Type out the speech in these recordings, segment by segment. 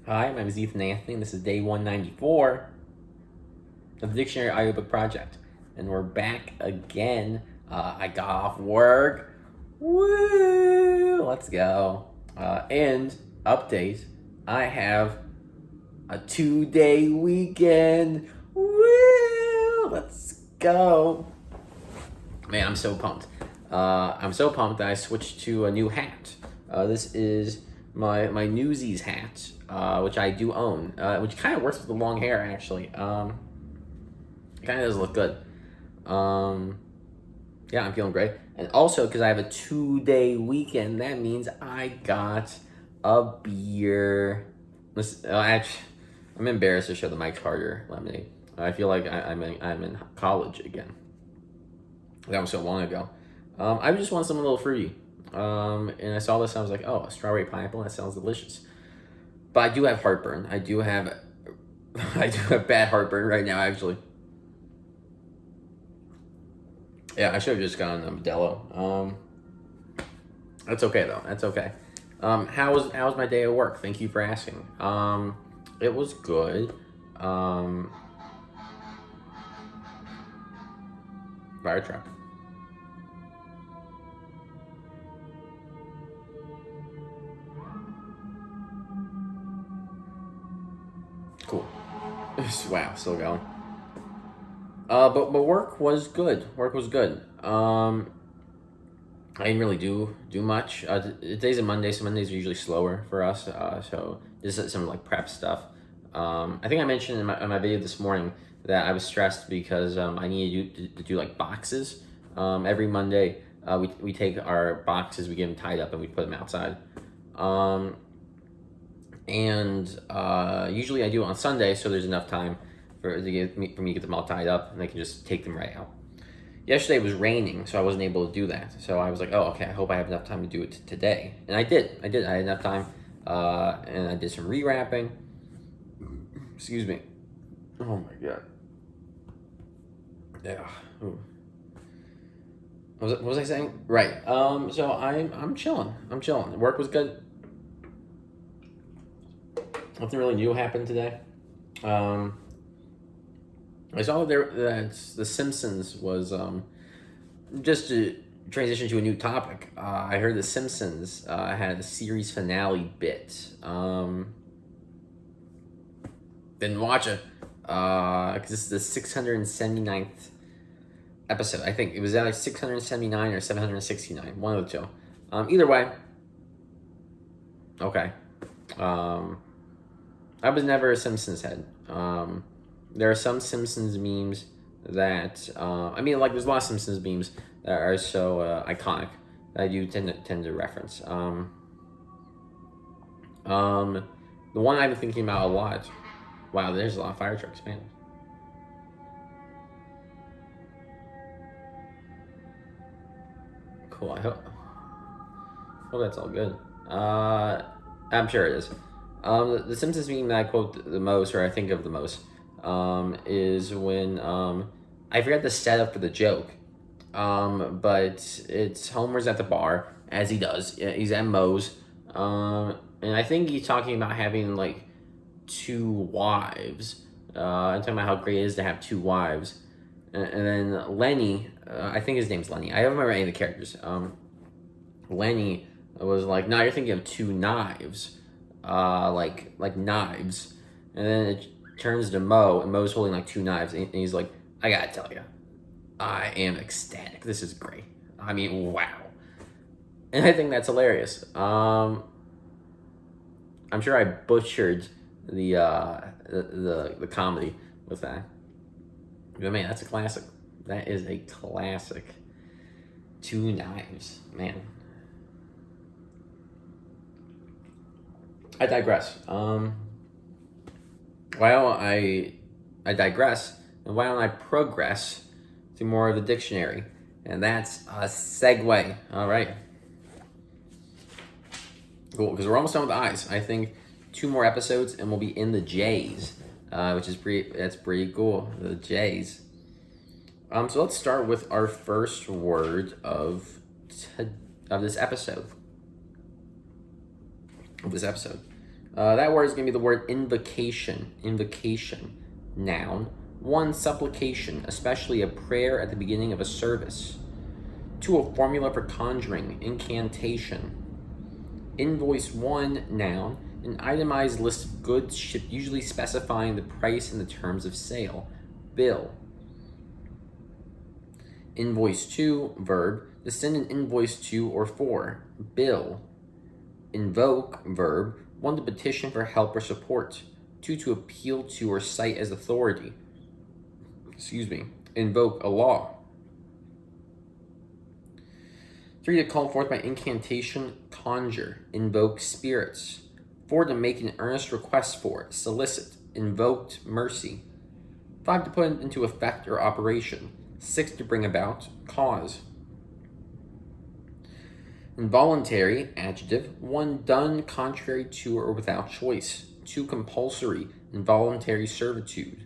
Hi, my name is Ethan Anthony, and this is day 194 of the Dictionary Audiobook Project. And we're back again. I got off work. Woo! Let's go. And update, I have a 2-day weekend. Woo! Let's go. Man, I'm so pumped. I'm so pumped that I switched to a new hat. This is my Newsies hat, which I do own, which kind of works with the long hair, actually. It kind of does look good. Yeah, I'm feeling great. And also, because I have a 2-day weekend, that means I got a beer. Actually, I'm embarrassed to show the Mike Carter lemonade. I feel like I'm in college again. That was so long ago. I just want something a little fruity. And I saw this and I was like, oh, a strawberry pineapple, that sounds delicious. But I do have heartburn. I do have bad heartburn right now, actually. Yeah, I should have just gotten a Modelo. That's okay though. That's okay. How was my day at work? Thank you for asking. It was good. Fire truck. Cool. Wow, still going. But work was good. Work was good. I didn't really do much. Today's a Monday, so Mondays are usually slower for us. So this is some like prep stuff. I think I mentioned in my video this morning that I was stressed because I needed to do like boxes. Every Monday, we take our boxes, we get them tied up, and we put them outside. And usually I do it on Sunday, so there's enough time for me to get them all tied up, and I can just take them right out. Yesterday it was raining, so I wasn't able to do that. So I was like, oh, okay, I hope I have enough time to do it today. And I did. I had enough time, and I did some rewrapping. Excuse me. Oh my god. Yeah. Ooh. What was I saying? Right. So I'm chilling. I'm chilling. Work was good. Nothing really new happened today. I saw that The Simpsons was just to transition to a new topic. I heard The Simpsons had a series finale bit. Didn't watch it because this is the 679th episode. I think it was either 679 or 769, one of the two. Either way, okay. I was never a Simpsons head. There are some Simpsons memes that like there's a lot of Simpsons memes that are so iconic that I do tend to reference. The one I've been thinking about a lot. Wow, there's a lot of fire trucks, man. Cool. I hope that's all good. I'm sure it is. The Simpsons meme that I quote the most, or I think of the most, is when I forgot the setup for the joke, but it's Homer's at the bar, as he does. He's at Moe's, and I think he's talking about having like 2 wives. I'm talking about how great it is to have 2 wives, and then Lenny, I think his name's Lenny. I don't remember any of the characters. Lenny was like, "No, you're thinking of 2 knives, like knives," and then it turns to Moe, and Moe's holding like 2 knives, and he's like, "I gotta tell you, I am ecstatic. This is great. I mean, wow." And I think that's hilarious. I'm sure I butchered the comedy with that. But man, that's a classic. That is a classic. 2 knives, man. I digress. Why don't I digress, and why don't I progress to more of the dictionary? And that's a segue. All right. Cool, because we're almost done with the I's. I think 2 more episodes, and we'll be in the J's, which is pretty cool. The J's. So let's start with our first word of this episode. That word is going to be the word invocation. Invocation, noun. 1, supplication, especially a prayer at the beginning of a service. 2, a formula for conjuring, incantation. Invoice 1, noun. An itemized list of goods shipped, usually specifying the price and the terms of sale. Bill. Invoice 2, verb. To send an invoice to or for. Bill. Invoke, verb. 1, to petition for help or support. 2, to appeal to or cite as authority. Invoke a law. 3, to call forth by incantation, conjure, invoke spirits. 4, to make an earnest request for, solicit, invoked mercy. 5, to put into effect or operation. 6, to bring about, cause. Involuntary, adjective. 1, done contrary to or without choice. 2, compulsory, involuntary servitude.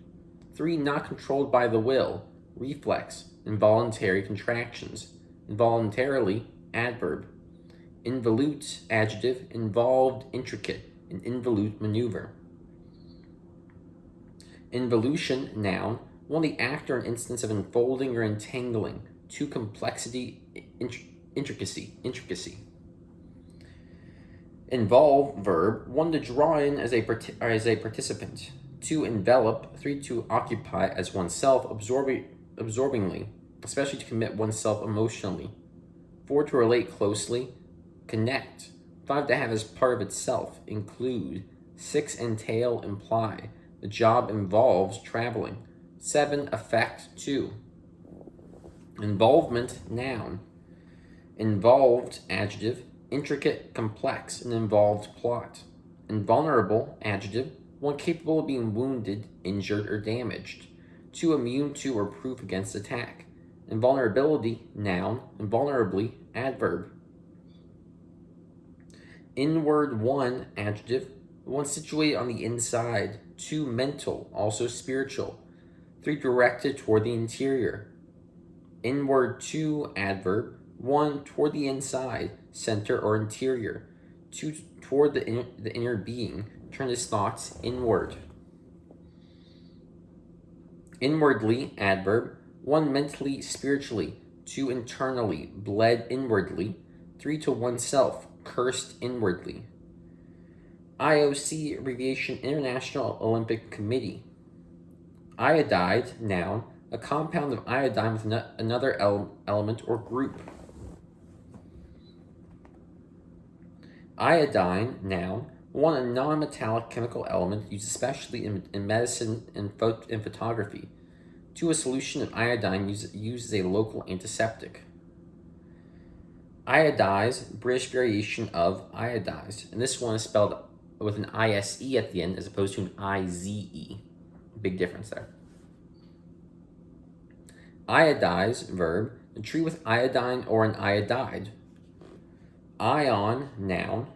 3, not controlled by the will, reflex, involuntary contractions. Involuntarily, adverb. Involute, adjective. Involved, intricate, an involute maneuver. Involution, noun. 1, the act or an instance of enfolding or entangling. 2, complexity, intricacy. Involve, verb. 1, to draw in as a participant. 2, envelop. 3, to occupy as oneself absorbingly, especially to commit oneself emotionally. 4, to relate closely, connect. 5, to have as part of itself, include. 6, entail, imply. The job involves traveling. 7, affect, to. Involvement, noun. Involved, adjective. Intricate, complex, an involved plot. Invulnerable, adjective. 1, capable of being wounded, injured, or damaged. 2, immune to or proof against attack. Invulnerability, noun. Invulnerably, adverb. Inward, 1, adjective. 1, situated on the inside. 2, mental, also spiritual. 3, directed toward the interior. Inward, 2, adverb. 1, toward the inside, center, or interior. 2, toward the inner being. Turn his thoughts inward. Inwardly, adverb. 1, mentally, spiritually. 2, internally, bled inwardly. 3, to oneself, cursed inwardly. IOC, abbreviation, International Olympic Committee. Iodide, noun. A compound of iodine with another element or group. Iodine, noun. 1, a non-metallic chemical element used especially in medicine and photography. 2, a solution of iodine used as a local antiseptic. Iodize, British variation of iodized, and this one is spelled with an ISE at the end as opposed to an IZE. Big difference there. Iodize, verb. To treat with iodine or an iodide. Ion, noun.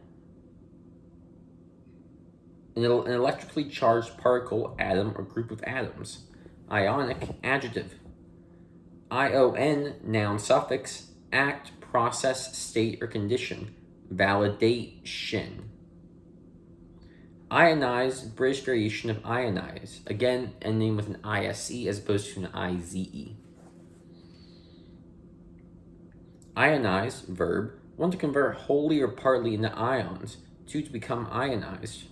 An electrically charged particle, atom, or group of atoms. Ionic, adjective. ION, noun suffix. Act, process, state, or condition. Validation. Ionize, British variation of ionize. Again, ending with an ISE as opposed to an IZE. Ionize, verb. 1, to convert wholly or partly into ions. 2, to become ionized.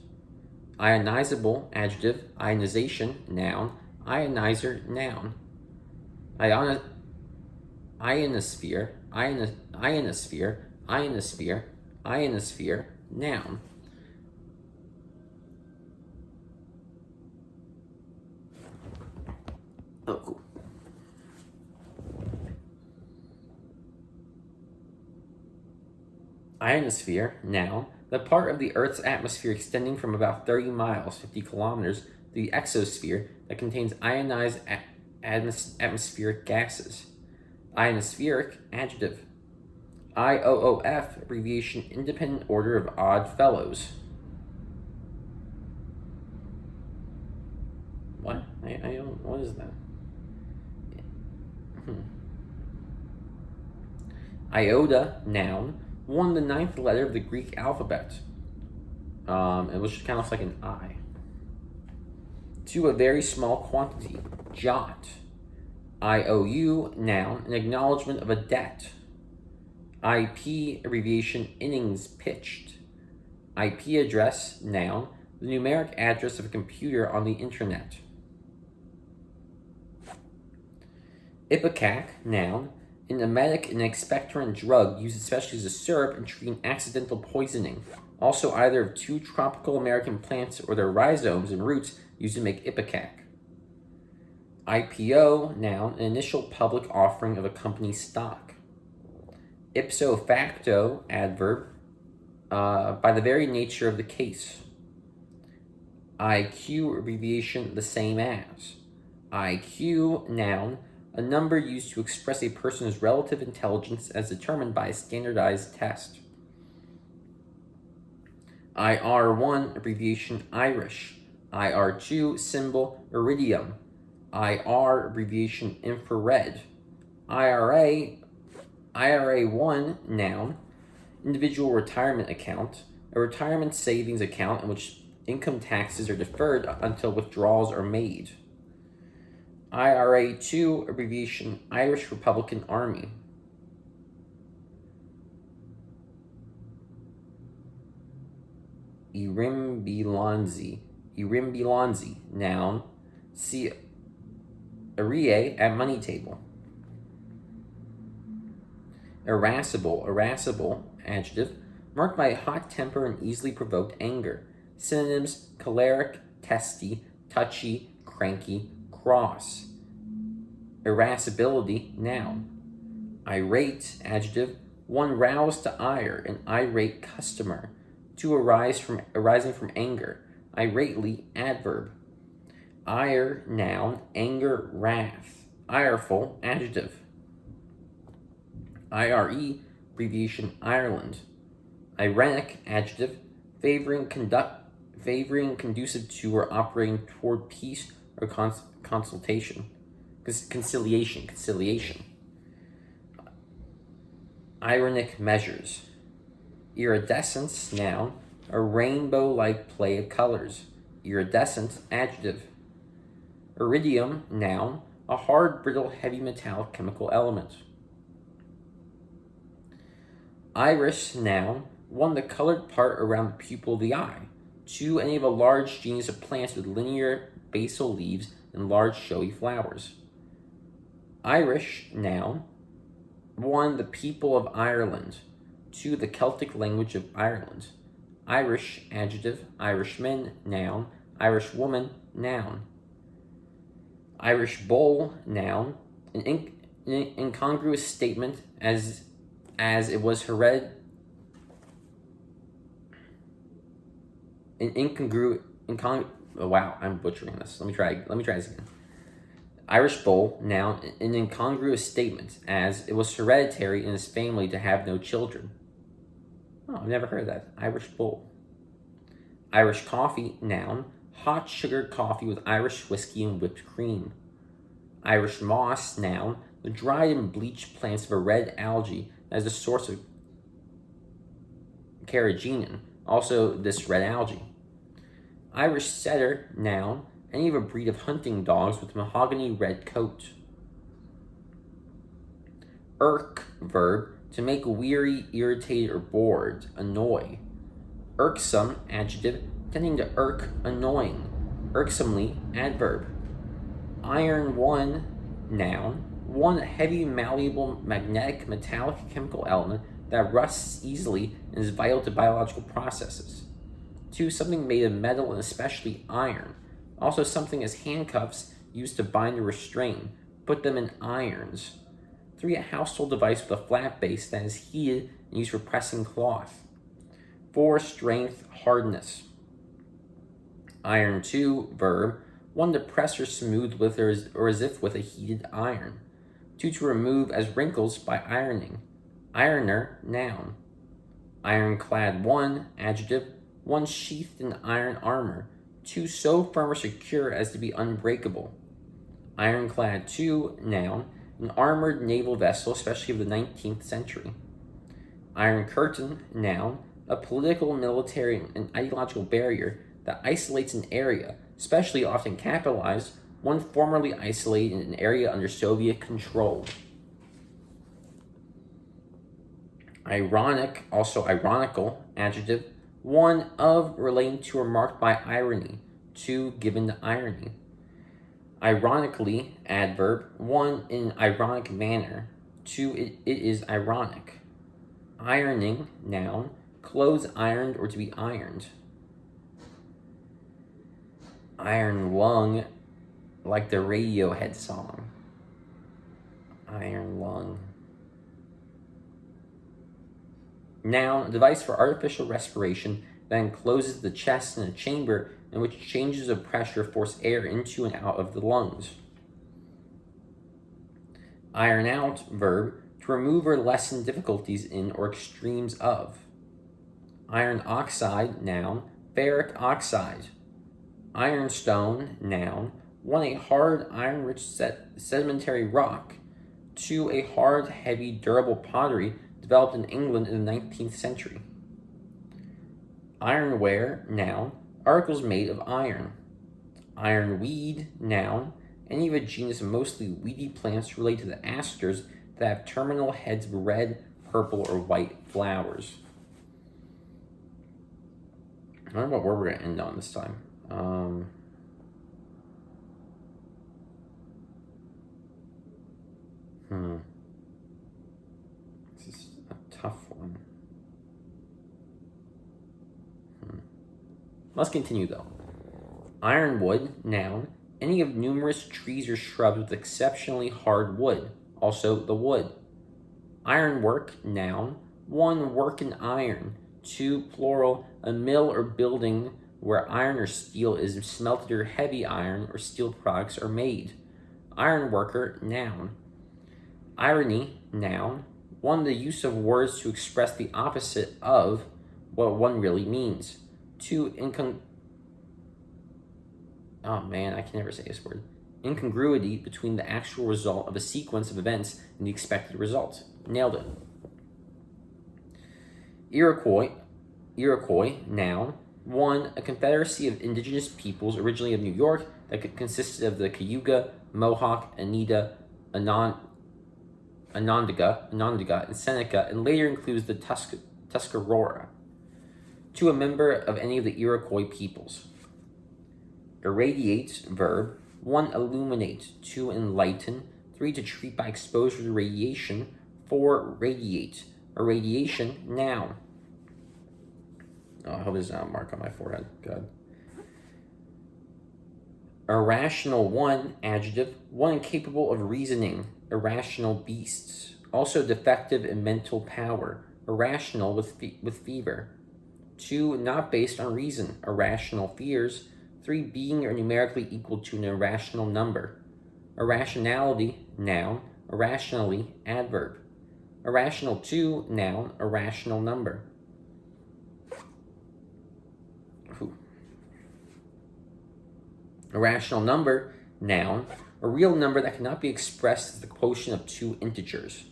Ionizable, adjective. Ionization, noun. Ionizer, noun. Ionosphere, noun. Oh, cool. Ionosphere, noun. The part of the Earth's atmosphere extending from about 30 miles, 50 kilometers, to the exosphere that contains ionized atmospheric gases. Ionospheric, adjective. IOOF, abbreviation, Independent Order of Odd Fellows. What? I don't, what is that? Iota, noun. 1, the 9th letter of the Greek alphabet. and which kind of looks like an eye. To a very small quantity, jot. IOU, noun, an acknowledgement of a debt. IP, abbreviation, innings pitched. IP address, noun, the numeric address of a computer on the internet. Ipecac, noun, an emetic and expectorant drug used especially as a syrup in treating accidental poisoning. Also either of two tropical American plants or their rhizomes and roots used to make ipecac. IPO, noun, an initial public offering of a company's stock. Ipso facto, adverb, by the very nature of the case. IQ, abbreviation, the same as. IQ, noun, a number used to express a person's relative intelligence as determined by a standardized test. IR1, abbreviation, Irish. IR2, symbol, iridium. IR, abbreviation, infrared. IRA1, noun, individual retirement account, a retirement savings account in which income taxes are deferred until withdrawals are made. IRA2, abbreviation, Irish Republican Army. Irimbilanzi, noun, see Arie at money table. Irascible, adjective, marked by a hot temper and easily provoked anger. Synonyms, choleric, testy, touchy, cranky, cross. Irascibility, noun. Irate, adjective, one roused to ire, an irate customer. Arising from anger. Irately, adverb. Ire, noun, anger, wrath. Ireful, adjective. IRE, abbreviation, Ireland. Irenic, adjective, favoring conducive to or operating toward peace or conciliation. Ironic measures. Iridescence, noun, a rainbow-like play of colors. Iridescent, adjective. Iridium, noun, a hard, brittle, heavy metallic chemical element. Iris, noun, one, the colored part around the pupil of the eye. Two, any of a large genus of plants with linear basal leaves and large showy flowers. Irish, noun, one, the people of Ireland. Two, the Celtic language of Ireland. Irish, adjective. Irishman, noun. Irishwoman, noun. Irish bowl, noun, an incongruous statement as it was hereditary. Wow, I'm butchering this. Let me try this again. Irish bull, noun, an incongruous statement, as it was hereditary in his family to have no children. Oh, I've never heard of that. Irish bull. Irish coffee, noun, hot sugared coffee with Irish whiskey and whipped cream. Irish moss, noun, the dried and bleached plants of a red algae as a source of carrageenan, also this red algae. Irish setter, noun, any of a breed of hunting dogs with mahogany red coat. Irk, verb, to make weary, irritated, or bored, annoy. Irksome, adjective, tending to irk, annoying. Irksomely, adverb. Iron one, noun, one heavy, malleable, magnetic, metallic chemical element that rusts easily and is vital to biological processes. Two, something made of metal and especially iron. Also something as handcuffs used to bind or restrain. Put them in irons. Three, a household device with a flat base that is heated and used for pressing cloth. Four, strength, hardness. Iron two, verb, one to press or smooth with or as if with a heated iron. Two, to remove as wrinkles by ironing. Ironer, noun. Ironclad one, adjective, one sheathed in iron armor. Two, so firm or secure as to be unbreakable. Ironclad two, noun, an armored naval vessel, especially of the 19th century. Iron curtain, noun, a political, military, and ideological barrier that isolates an area, especially often capitalized, one formerly isolated in an area under Soviet control. Ironic, also ironical, adjective, one of, relating to, or marked by irony, to, given the irony. Ironically, adverb, one in an ironic manner, to, it is ironic. Ironing, noun, clothes ironed or to be ironed. Iron lung, like the Radiohead song. Iron lung. Noun, a device for artificial respiration that encloses the chest in a chamber in which changes of pressure force air into and out of the lungs. Iron out, verb, to remove or lessen difficulties in or extremes of. Iron oxide, noun, ferric oxide. Ironstone, noun, one a hard iron-rich sedimentary rock, two a hard, heavy, durable pottery developed in England in the 19th century. Ironware, noun, articles made of iron. Ironweed, noun, any of a genus of mostly weedy plants related to the asters that have terminal heads of red, purple, or white flowers. I don't know what word we're going to end on this time. This is a tough one. Let's continue though. Ironwood, noun, any of numerous trees or shrubs with exceptionally hard wood, also the wood. Ironwork, noun, one work in iron, two plural, a mill or building where iron or steel is smelted or heavy iron or steel products are made. Ironworker, noun. Irony, noun, one the use of words to express the opposite of what one really means. Two, I can never say this word. Incongruity between the actual result of a sequence of events and the expected result. Nailed it. Iroquois, noun, one, a confederacy of indigenous peoples originally of New York that consisted of the Cayuga, Mohawk, Oneida, Onondaga, and Seneca, and later includes the Tuscarora. To a member of any of the Iroquois peoples. Irradiate, verb, one, illuminate, two, enlighten, three, to treat by exposure to radiation, four, radiate. Irradiation, noun. Oh, I hope there's not a mark on my forehead. Good. Irrational, one, adjective, one incapable of reasoning, irrational beasts. Also defective in mental power, irrational with fever. Two, not based on reason, irrational fears. Three, being or numerically equal to an irrational number. Irrationality, noun, irrationally, adverb. Irrational two, noun, irrational number. Irrational number, noun, a real number that cannot be expressed as the quotient of two integers.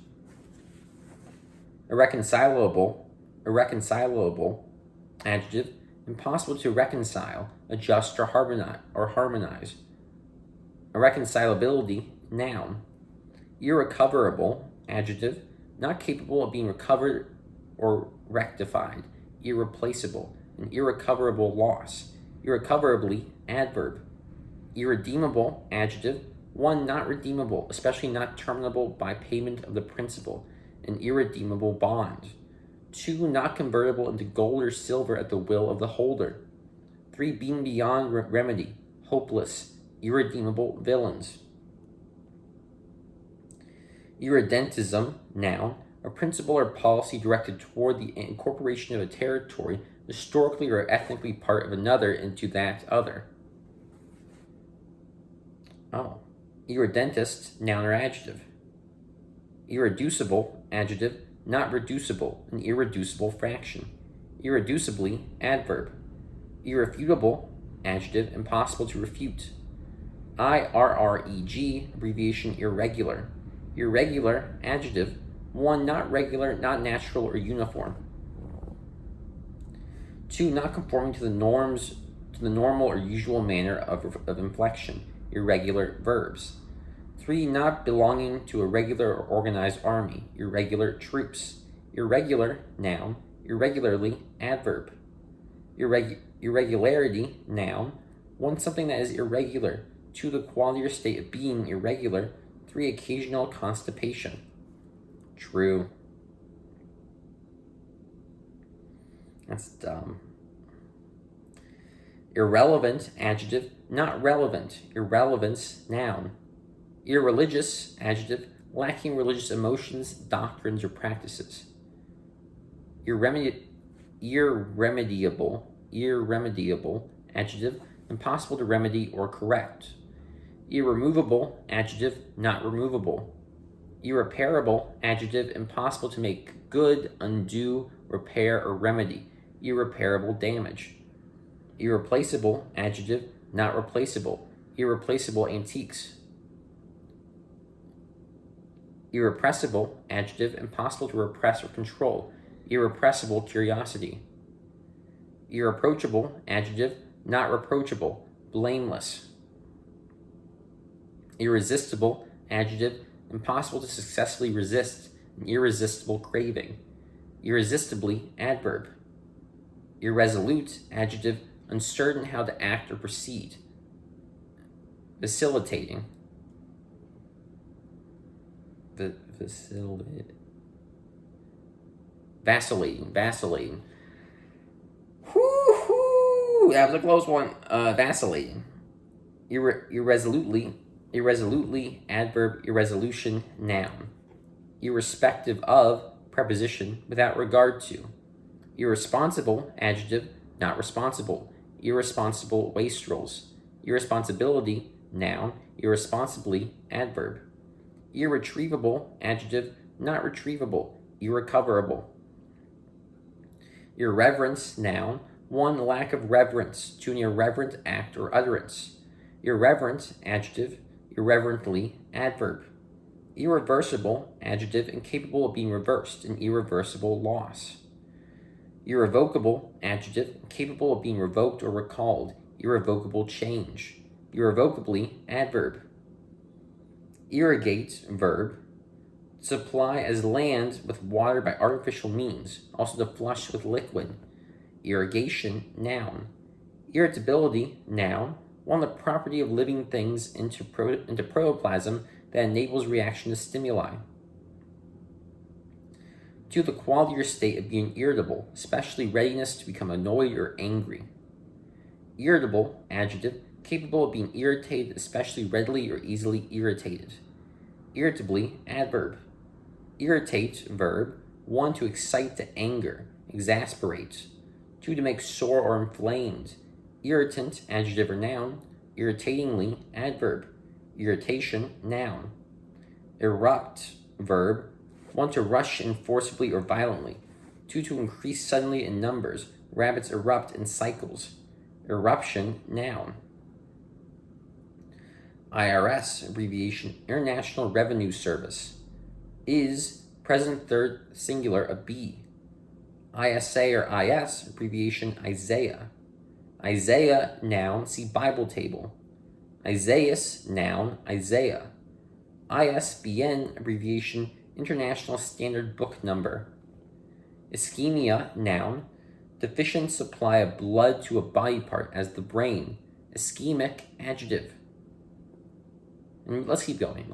Irreconcilable, adjective, impossible to reconcile, adjust, or harmonize. Irreconcilability, noun. Irrecoverable, adjective, not capable of being recovered or rectified. Irreplaceable, an irrecoverable loss. Irrecoverably, adverb. Irredeemable, adjective, one not redeemable, especially not terminable by payment of the principal. An irredeemable bond. Two, not convertible into gold or silver at the will of the holder. Three, being beyond remedy, hopeless, irredeemable villains. Irredentism, noun, a principle or policy directed toward the incorporation of a territory, historically or ethnically part of another, into that other. Irredentist, noun or adjective. Irreducible, adjective, not reducible, an irreducible fraction. Irreducibly, adverb. Irrefutable, adjective, impossible to refute. IRREG, abbreviation irregular. Irregular, adjective, one not regular, not natural or uniform. 2, not conforming to the normal or usual manner of inflection, irregular verbs. 3, not belonging to a regular or organized army, irregular troops. Irregular, noun, irregularly, adverb. Irregularity, noun, 1, something that is irregular. 2, the quality or state of being irregular. 3, occasional constipation. True. That's dumb. Irrelevant, adjective, not relevant. Irrelevance, noun. Irreligious, adjective, lacking religious emotions, doctrines, or practices. Irremediable, adjective, impossible to remedy or correct. Irremovable, adjective, not removable. Irreparable, adjective, impossible to make good, undo, repair, or remedy. Irreparable damage. Irreplaceable, adjective, not replaceable. Irreplaceable antiques. Irrepressible, adjective, impossible to repress or control. Irrepressible curiosity. Irreproachable, adjective, not reproachable, blameless. Irresistible, adjective, impossible to successfully resist, an irresistible craving. Irresistibly, adverb. Irresolute, adjective, uncertain how to act or proceed. Vacillating. Vacillating. Whoo-hoo! That was a close one. Vacillating. Irresolutely, adverb, irresolution, noun. Irrespective of, preposition, without regard to. Irresponsible, adjective, not responsible. Irresponsible wastrels. Irresponsibility, noun. Irresponsibly, adverb. Irretrievable, adjective, not retrievable. Irrecoverable. Irreverence, noun. 1, lack of reverence, 2, an irreverent act or utterance. Irreverent, adjective, irreverently, adverb. Irreversible, adjective, incapable of being reversed, an irreversible loss. Irrevocable, adjective, capable of being revoked or recalled, irrevocable change. Irrevocably, adverb. Irrigate, verb. Supply as land with water by artificial means, also to flush with liquid. Irrigation, noun. Irritability, noun. 1, the property of living things into protoplasm that enables reaction to stimuli. 2, the quality or state of being irritable, especially readiness to become annoyed or angry. Irritable, adjective, capable of being irritated, especially readily or easily irritated. Irritably, adverb. Irritate, verb. 1, to excite to anger, exasperate. 2, to make sore or inflamed. Irritant, adjective or noun. Irritatingly, adverb. Irritation, noun. Erupt, verb. 1, to rush in forcibly or violently. 2, to increase suddenly in numbers. Rabbits erupt in cycles. Eruption, noun. IRS, abbreviation, International Revenue Service. Is, present third singular of be. ISA or IS, abbreviation, Isaiah. Isaiah, noun, see Bible table. Isaias, noun, Isaiah. ISBN, abbreviation, International Standard Book Number. Ischemia, noun, deficient supply of blood to a body part as the brain. Ischemic, adjective. And let's keep going.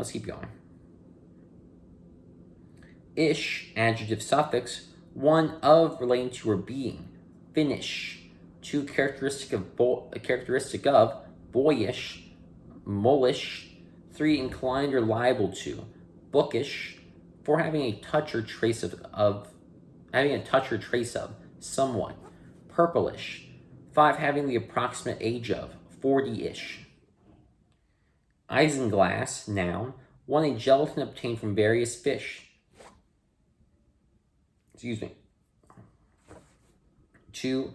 Ish, adjective suffix, 1, of, relating to or being. Finish, 2, characteristic of, boyish, mullish. 3, inclined or liable to. Bookish. 4, having a touch or trace of, somewhat. Purplish. 5, having the approximate age of, 40-ish. Isinglass, noun, 1, a gelatin obtained from various fish. 2,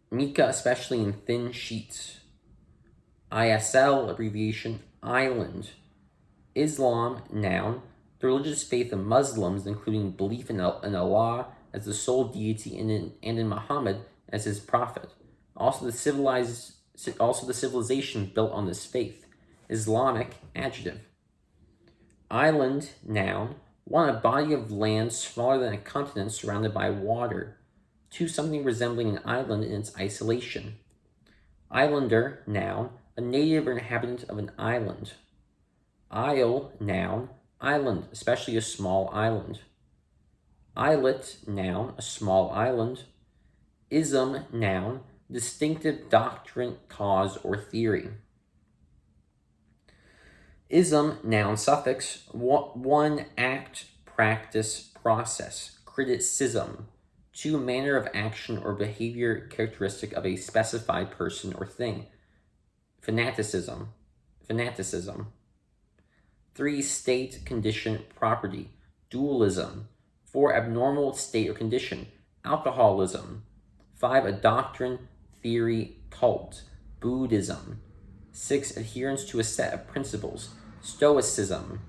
mica, especially in thin sheets. ISL, abbreviation, island. Islam, noun, the religious faith of Muslims, including belief in Allah as the sole deity and in Muhammad as his prophet. Also the civilization built on this faith. Islamic, adjective. Island, noun. 1, a body of land smaller than a continent surrounded by water. 2, something resembling an island in its isolation. Islander, noun. A native or inhabitant of an island. Isle, noun. Island, especially a small island. Islet, noun. A small island. Ism, noun. Distinctive doctrine, cause, or theory. Ism, noun, suffix. 1, act, practice, process. Criticism. 2, manner of action or behavior characteristic of a specified person or thing. Fanaticism. 3, state, condition, property. Dualism. 4, abnormal state or condition. Alcoholism. 5, a doctrine, theory, cult. Buddhism. 6, adherence to a set of principles. Stoicism.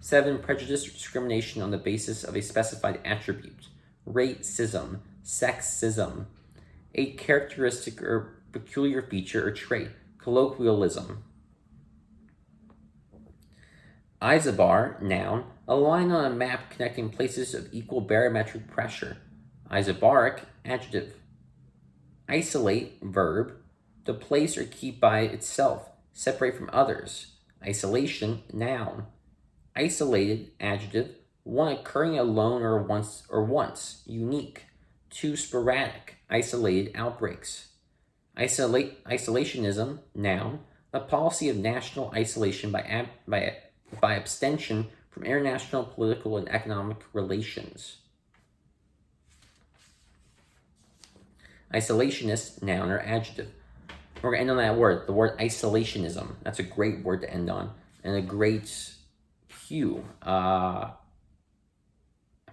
7, prejudice or discrimination on the basis of a specified attribute. Racism. Sexism. 8, characteristic or peculiar feature or trait. Colloquialism. Isobar, noun. A line on a map connecting places of equal barometric pressure. Isobaric, adjective. Isolate, verb. To place or keep by itself, separate from others. Isolation, noun. Isolated, adjective. 1, occurring alone or once, unique. 2, sporadic, isolated outbreaks. Isolationism, noun. A policy of national isolation by abstention from international political and economic relations. Isolationist, noun or adjective. We're going to end on that word, the word isolationism. That's a great word to end on, and a great cue. I'm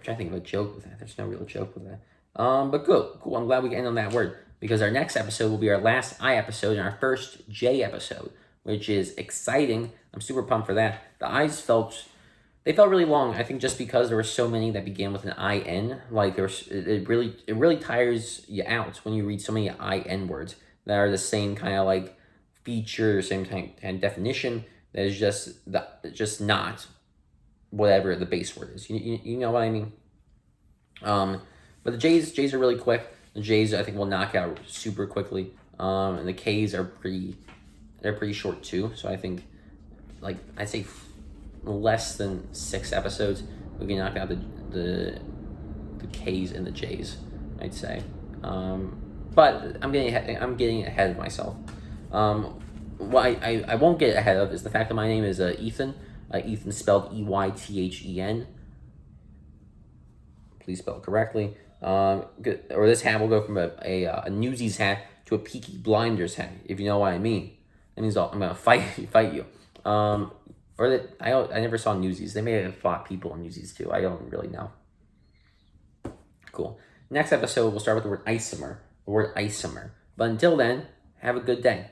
trying to think of a joke with that. There's no real joke with that. But cool. I'm glad we can end on that word, because our next episode will be our last I episode and our first J episode, which is exciting. I'm super pumped for that. The I's felt really long. I think just because there were so many that began with an IN. Like it really tires you out when you read so many IN words that are the same kind of like feature, same kind of definition. That is just not whatever the base word is. You know what I mean? But the J's are really quick. The J's I think will knock out super quickly. And the K's are pretty short too. So I think, like, I'd say less than 6 episodes we can knock out the K's and the J's, I'd say. But I'm getting ahead of myself. What I won't get ahead of is the fact that my name is Ethan. Ethan spelled Eythen. Please spell it correctly. Or this hat will go from a Newsies hat to a Peaky Blinders hat, if you know what I mean. That means I'm gonna fight you. I never saw Newsies. They may have fought people in Newsies too. I don't really know. Cool. Next episode we'll start with the word isomer. But until then, have a good day.